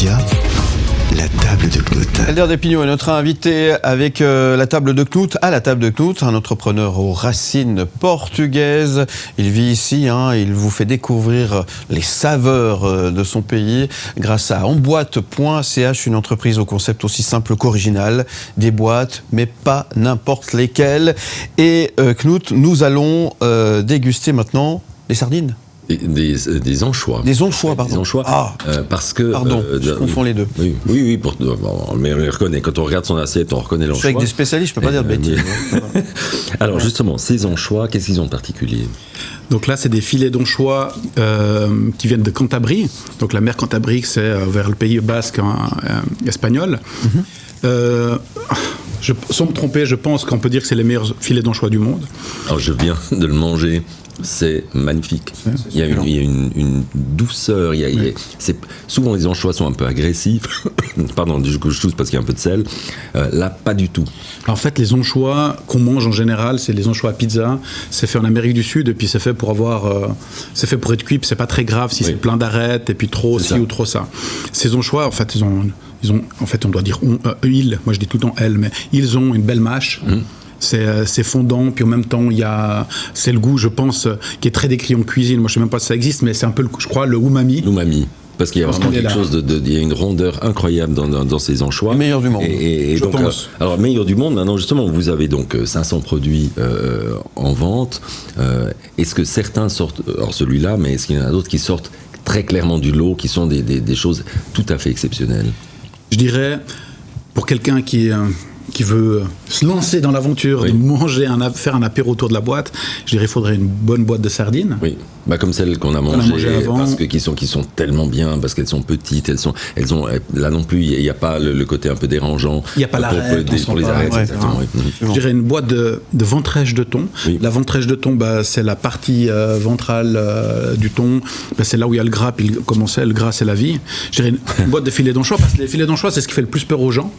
Média, la table de Knut. Helder Despigneaux est notre invité avec la table de Knut, à la table de Knut, un entrepreneur aux racines portugaises. Il vit ici, il vous fait découvrir les saveurs de son pays grâce à emboîte.ch, une entreprise au concept aussi simple qu'original. Des boîtes, mais pas n'importe lesquelles. Et Knut, nous allons déguster maintenant les sardines. Des anchois. Des anchois, pardon. Des anchois. Parce que. Pardon, je confonds les deux. Oui, mais on les reconnaît. Quand on regarde son assiette, on reconnaît l'anchois. Je suis avec des spécialistes, je ne peux pas dire de bêtises. Alors, justement, ces anchois, qu'est-ce qu'ils ont de particulier ? Donc là, c'est des filets d'anchois qui viennent de Cantabrie. Donc la mer Cantabrique, c'est vers le Pays basque espagnol. Sans me tromper, je pense qu'on peut dire que c'est les meilleurs filets d'anchois du monde. Alors, je viens de le manger. C'est magnifique. Il y a une douceur. Souvent, les anchois sont un peu agressifs. Pardon, je tousse parce qu'il y a un peu de sel. Là, pas du tout. En fait, les anchois qu'on mange en général, c'est les anchois à pizza. C'est fait en Amérique du Sud et puis c'est fait pour c'est fait pour être cuit. C'est pas très grave si c'est plein d'arêtes et puis trop ci ou trop ça. Ces anchois, en fait, en fait, on doit dire ils. Moi, je dis tout le temps elles, mais ils ont une belle mâche. C'est fondant, puis en même temps, c'est le goût, je pense, qui est très décrit en cuisine. Moi, je ne sais même pas si ça existe, mais c'est un peu, je crois, le umami. L'umami. Parce qu'il y a vraiment quelque chose il y a une rondeur incroyable dans ces anchois. Le meilleur du monde. Et je pense. Alors, meilleur du monde, maintenant, justement, vous avez donc 500 produits en vente. Est-ce que certains sortent, alors celui-là, mais est-ce qu'il y en a d'autres qui sortent très clairement du lot, qui sont des choses tout à fait exceptionnelles ? Je dirais, pour quelqu'un qui veut se lancer dans l'aventure, de manger, faire un apéro autour de la boîte, je dirais qu'il faudrait une bonne boîte de sardines. Oui, comme celles qu'on a mangées avant. Parce que qui sont tellement bien, parce qu'elles sont petites, elles ont là non plus, il n'y a pas le côté un peu dérangeant. Il n'y a pas l'arête. Pour les arêtes, exactement. Je dirais une boîte de ventrèche de thon. Oui. La ventrèche de thon, c'est la partie ventrale du thon. C'est là où il y a le gras, puis comme on sait, le gras, c'est la vie. Je dirais une boîte de filets d'anchois, parce que les filets d'anchois, c'est ce qui fait le plus peur aux gens.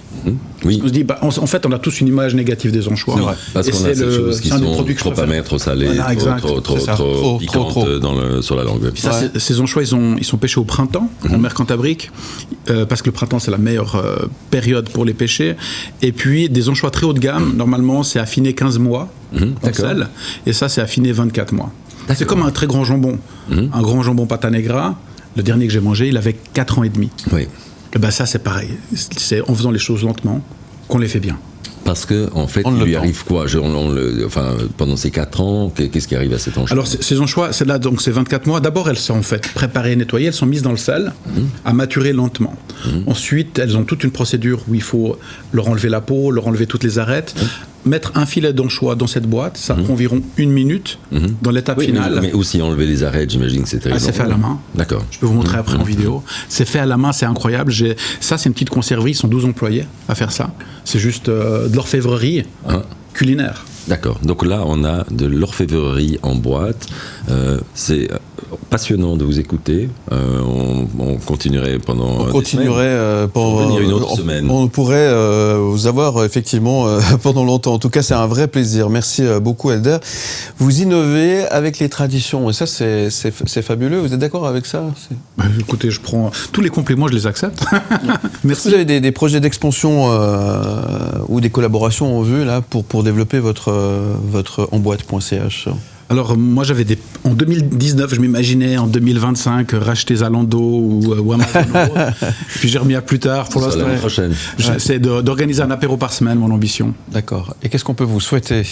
Oui. On se dit, en fait, on a tous une image négative des anchois. C'est vrai. Parce qu'on a ces choses qui sont trop amères, trop salées, trop piquantes sur la langue. Puis ça, ces anchois, ils sont pêchés au printemps, en mer Cantabrique, parce que le printemps, c'est la meilleure période pour les pêcher. Et puis, des anchois très haut de gamme, normalement, c'est affiné 15 mois en sel, et ça, c'est affiné 24 mois. C'est comme un très grand jambon. Un grand jambon pata negra, le dernier que j'ai mangé, il avait 4 ans et demi. Oui. Et ça, c'est pareil. C'est en faisant les choses lentement qu'on les fait bien. Parce que en fait, il lui arrive quoi pendant ces 4 ans, qu'est-ce qui arrive à cet anchois ? Alors, ces anchois, c'est 24 mois. D'abord, elles sont en fait préparées, nettoyées, elles sont mises dans le sel, à maturer lentement. Ensuite, elles ont toute une procédure où il faut leur enlever la peau, leur enlever toutes les arêtes. Mettre un filet d'anchois dans cette boîte, ça prend environ 1 minute dans l'étape finale. Mais aussi enlever les arêtes, j'imagine que c'est très long. C'est fait à la main. D'accord. Je peux vous montrer après en vidéo. C'est fait à la main, c'est incroyable. Ça, c'est une petite conserverie, ils sont 12 employés à faire ça. C'est juste de l'orfèvrerie culinaire. D'accord. Donc là, on a de l'orfèvrerie en boîte. C'est passionnant de vous écouter. On continuerait pendant. On continuerait pendant une autre semaine. On pourrait vous avoir effectivement pendant longtemps. En tout cas, c'est un vrai plaisir. Merci beaucoup, Helder. Vous innovez avec les traditions, et ça, c'est fabuleux. Vous êtes d'accord avec ça ? Écoutez, je prends tous les compliments, je les accepte. Merci. Vous avez des projets d'expansion ou des collaborations en vue là pour développer votre emboîte.ch. Alors moi en 2019 je m'imaginais en 2025 racheter Zalando ou Amazon. Puis j'ai remis à plus tard pour l'instant. L'année prochaine. C'est d'organiser un apéro par semaine, mon ambition. D'accord. Et qu'est-ce qu'on peut vous souhaiter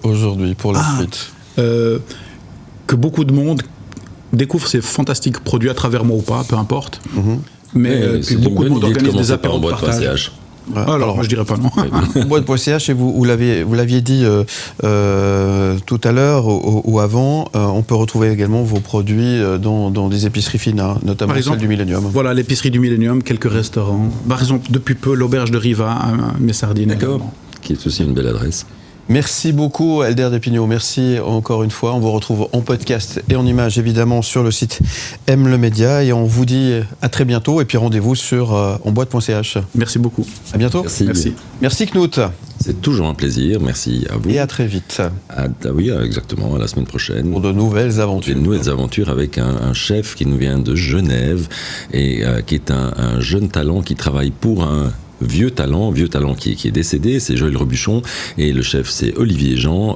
aujourd'hui pour la suite ? Que beaucoup de monde découvre ces fantastiques produits à travers moi ou pas, peu importe. Mais que beaucoup de monde organise des apéros de partage. Alors, moi je dirais pas non. Boîte.ch, et vous l'aviez dit tout à l'heure ou avant, on peut retrouver également vos produits dans des épiceries fines, notamment celle du Millennium. Voilà, l'épicerie du Millennium, quelques restaurants. Par exemple, depuis peu, l'auberge de Riva, mes sardines. D'accord, qui est aussi une belle adresse. Merci beaucoup, Helder Despigneaux. Merci encore une fois. On vous retrouve en podcast et en images, évidemment, sur le site Aime le Média. Et on vous dit à très bientôt. Et puis rendez-vous sur emboîte.ch. Merci beaucoup. À bientôt. Merci. Merci Knut. C'est toujours un plaisir, merci à vous. Et à très vite. Oui, exactement, à la semaine prochaine. Pour de nouvelles aventures. De nouvelles aventures avec un chef qui nous vient de Genève et qui est un jeune talent qui travaille pour un vieux talent qui est décédé, c'est Joël Robuchon, et le chef c'est Olivier Jean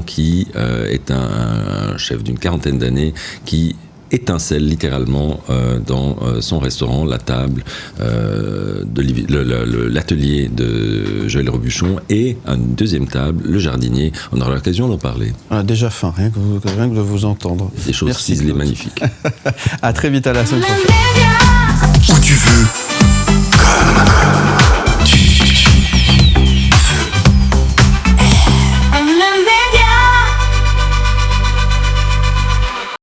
qui est un chef d'une 40aine d'années qui étincelle littéralement dans son restaurant, la table, l'atelier de Joël Robuchon, et une deuxième table, le jardinier. On aura l'occasion d'en parler. On a déjà faim, rien que de vous entendre. Des choses ciselées magnifiques. À très vite, à la semaine prochaine. Où tu veux.